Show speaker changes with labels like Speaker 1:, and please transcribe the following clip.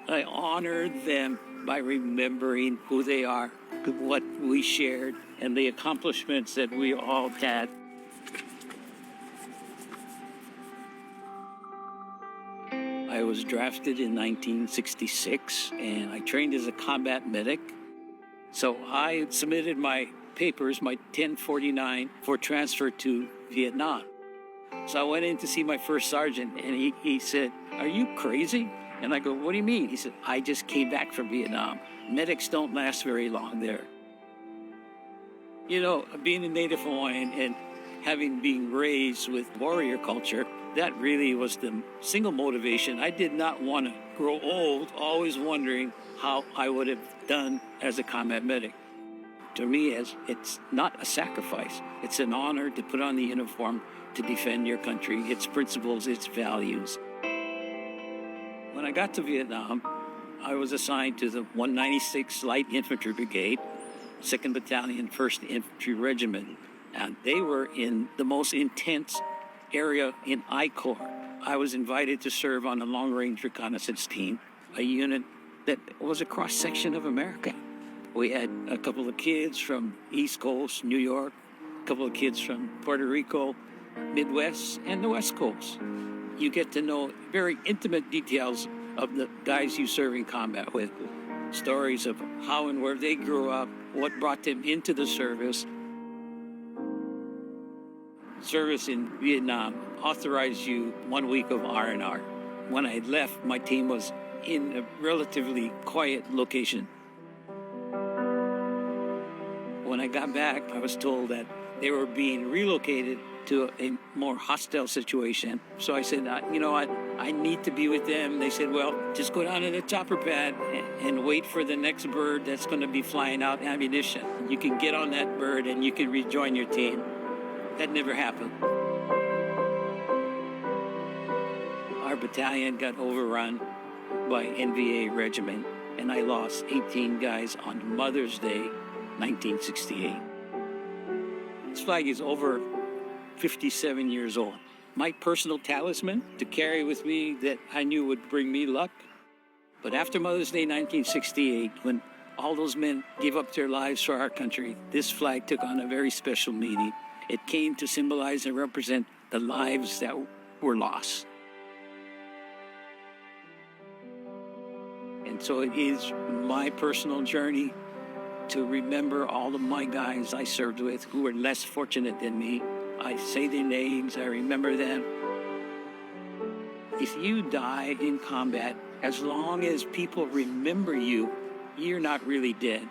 Speaker 1: I honor them by remembering who they are, what we shared, and the accomplishments that we all had. I was drafted in 1966, and I trained as a combat medic. So I submitted my papers, my 1049, for transfer to Vietnam. So I went in to see my first sergeant, and he said, "Are you crazy?" And I go, "What do you mean?" He said, "I just came back from Vietnam. Medics don't last very long there." You know, being a native Hawaiian and having been raised with warrior culture, that really was the single motivation. I did not want to grow old, always wondering how I would have done as a combat medic. To me, it's not a sacrifice. It's an honor to put on the uniform to defend your country, its principles, its values. When I got to Vietnam, I was assigned to the 196th Light Infantry Brigade, 2nd Battalion, 1st Infantry Regiment, and they were in the most intense area in I Corps. I was invited to serve on a long-range reconnaissance team, a unit that was a cross-section of America. We had a couple of kids from East Coast, New York, a couple of kids from Puerto Rico, Midwest, and the West Coast. You get to know very intimate details of the guys you serve in combat with. Stories of how and where they grew up, what brought them into the service. Service in Vietnam authorized you 1 week of R&R. When I left, my team was in a relatively quiet location. When I got back, I was told that they were being relocated to a more hostile situation. So I said, you know what, I need to be with them. They said, well, just go down to the chopper pad and wait for the next bird that's going to be flying out ammunition. You can get on that bird and you can rejoin your team. That never happened. Our battalion got overrun by NVA regiment, and I lost 18 guys on Mother's Day, 1968. This flag is over 57 years old. My personal talisman to carry with me that I knew would bring me luck. But after Mother's Day 1968, when all those men gave up their lives for our country, this flag took on a very special meaning. It came to symbolize and represent the lives that were lost. And so it is my personal journey to remember all of my guys I served with who were less fortunate than me. I say their names, I remember them. If you die in combat, as long as people remember you, you're not really dead.